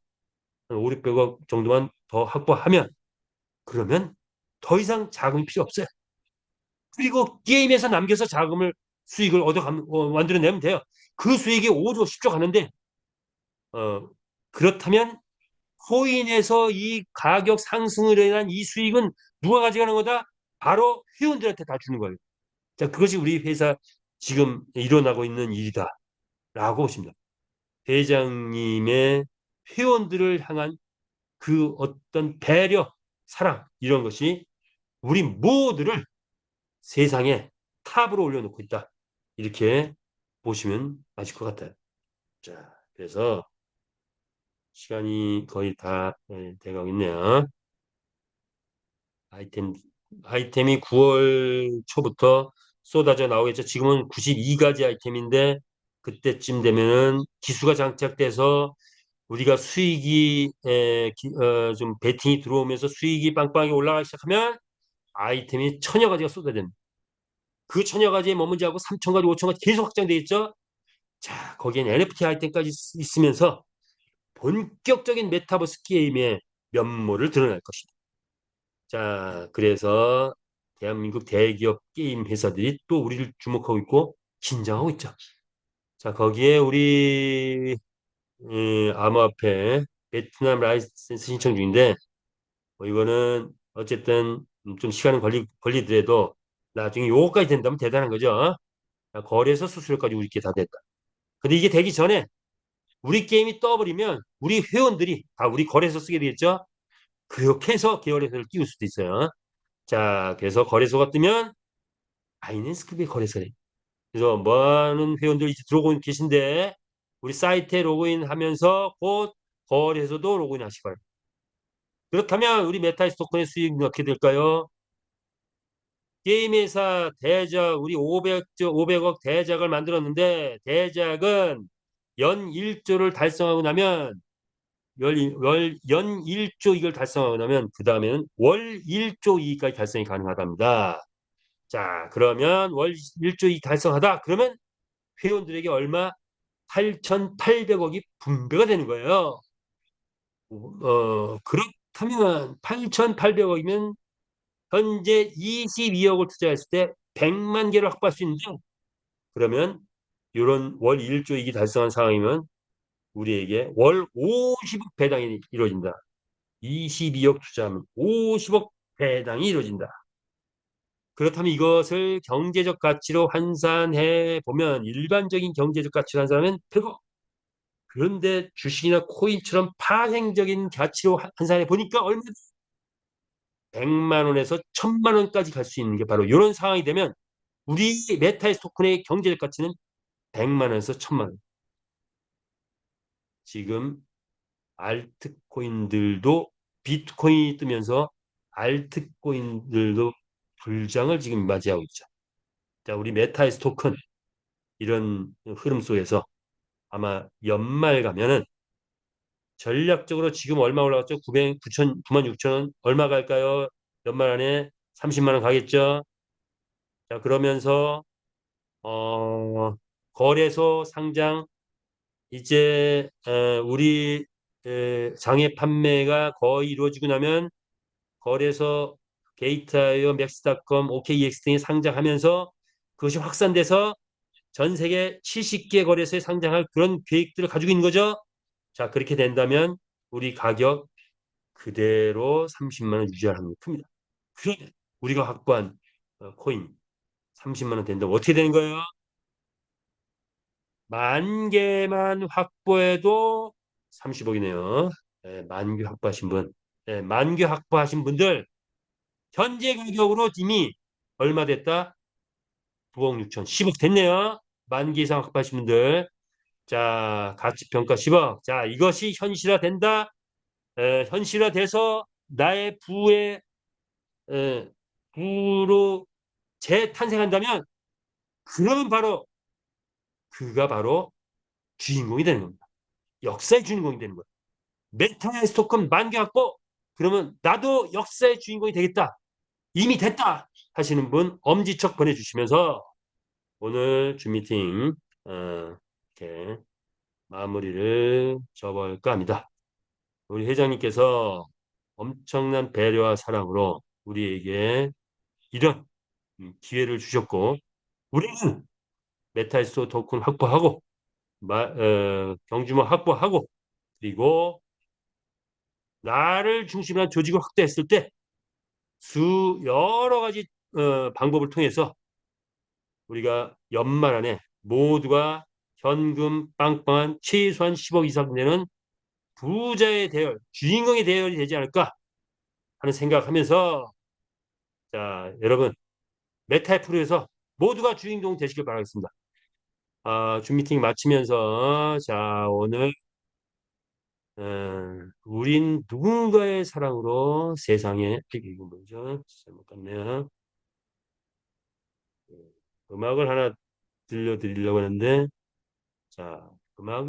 한 5, 600억 정도만 더 확보하면 그러면 더 이상 자금이 필요 없어요. 그리고 게임에서 남겨서 자금을 수익을 만들어내면 돼요. 그 수익이 5조, 10조 가는데 어, 그렇다면 코인에서 이 가격 상승을 인한 이 수익은 누가 가져가는 거다? 바로 회원들한테 다 주는 거예요. 자, 그것이 우리 회사 지금 일어나고 있는 일이다라고 보십니다. 회장님의 회원들을 향한 그 어떤 배려, 사랑 이런 것이 우리 모두를 세상에 탑으로 올려놓고 있다. 이렇게 보시면 맞을 것 같아요. 자, 그래서 시간이 거의 다 돼가고 있네요. 아이템, 아이템이 9월 초부터 쏟아져 나오겠죠. 지금은 92가지 아이템인데 그때쯤 되면은 기수가 장착돼서 우리가 수익이 좀 베팅이 들어오면서 수익이 빵빵하게 올라가기 시작하면 아이템이 천여 가지가 쏟아집니다. 그 천여 가지에 머물지 않고 3천 가지, 5천 가지 계속 확장되겠죠. 자, 거기엔 NFT 아이템까지 있으면서 본격적인 메타버스 게임의 면모를 드러낼 것입니다. 자, 그래서 대한민국 대기업 게임 회사들이 또 우리를 주목하고 있고 긴장하고 있죠. 자, 거기에 우리 암호화폐 베트남 라이센스 신청 중인데 이거는 어쨌든 좀 시간은 걸리더라도 나중에 요거까지 된다면 대단한 거죠. 자, 거래소 수수료까지 우리께 다 됐다. 근데 이게 되기 전에 우리 게임이 떠버리면 우리 회원들이 다 우리 거래소 쓰게 되겠죠. 그렇게 해서 계열회사를 띄울 수도 있어요. 자, 그래서 거래소가 뜨면 바이낸스급의 거래소래. 그래서 많은 회원들이 이제 들어오고 계신데 우리 사이트에 로그인하면서 곧 거래소도 로그인 하시기 바랍니다. 그렇다면 우리 메타이스 토큰의 수익은 어떻게 될까요? 게임 회사 대작 우리 500억 대작을 만들었는데 대작은 연 1조를 달성하고 나면 연 1조 이걸 달성하고 나면 그 다음에는 월 1조 이익까지 달성이 가능하답니다. 자, 그러면 월 1조 이익 달성하다 그러면 회원들에게 얼마? 8,800억이 분배가 되는 거예요. 그렇다면 8,800억이면 현재 22억을 투자했을 때 100만 개를 확보할 수 있는데 그러면 이런 월 1조 이익이 달성한 상황이면 우리에게 월 50억 배당이 이루어진다. 22억 투자하면 50억 배당이 이루어진다. 그렇다면 이것을 경제적 가치로 환산해 보면 일반적인 경제적 가치로 환산하면 100억. 그런데 주식이나 코인처럼 파생적인 가치로 환산해 보니까 얼마 100만 원에서 1000만 원까지 갈 수 있는 게 바로 이런 상황이 되면 우리 메타의 토큰의 경제적 가치는 100만 원에서 1000만 원. 지금 알트코인들도 비트코인이 뜨면서 알트코인들도 불장을 지금 맞이하고 있죠. 자, 우리 메타의 토큰 이런 흐름 속에서 아마 연말 가면은 전략적으로 지금 얼마 올라갔죠? 900, 9천, 9만 6천 원 얼마 갈까요? 연말 안에 30만 원 가겠죠? 자, 그러면서 거래소 상장 이제 우리 장외 판매가 거의 이루어지고 나면 거래소 게이트웨어, 맥스닷컴, OKX 등이 상장하면서 그것이 확산돼서 전 세계 70개 거래소에 상장할 그런 계획들을 가지고 있는 거죠. 자, 그렇게 된다면 우리 가격 그대로 30만 원 유지할 확률이 큽니다. 그러면 우리가 확보한 코인 30만 원 된다면 어떻게 되는 거예요? 만 개만 확보해도 30억이네요. 만개 확보하신 분, 만개 확보하신 분들 현재 가격으로 이미 얼마 됐다? 9억 6천, 10억 됐네요. 만 개 이상 확보하신 분들. 자, 가치평가 10억. 자, 이것이 현실화된다. 현실화돼서 나의 부의 부로 재탄생한다면 그러면 바로 그가 바로 주인공이 되는 겁니다. 역사의 주인공이 되는 거예요. 메타의 스토큰 만개 갖고 그러면 나도 역사의 주인공이 되겠다. 이미 됐다 하시는 분 엄지척 보내주시면서 오늘 줌 미팅 이렇게 마무리를 접을까 합니다. 우리 회장님께서 엄청난 배려와 사랑으로 우리에게 이런 기회를 주셨고 우리는 메타이스토 토큰 확보하고 경주만 확보하고 그리고 나를 중심으로 한 조직을 확대했을 때 여러 가지 방법을 통해서 우리가 연말 안에 모두가 현금 빵빵한 최소한 10억 이상 되는 부자의 대열, 주인공의 대열이 되지 않을까 하는 생각하면서 자 여러분 메타의 프로에서 모두가 주인공 되시길 바라겠습니다. 줌 미팅 마치면서 자 오늘 우린 누군가의 사랑으로 세상에 이거 뭐죠? 잘못 갔네요. 음악을 하나 들려드리려고 하는데 자 음악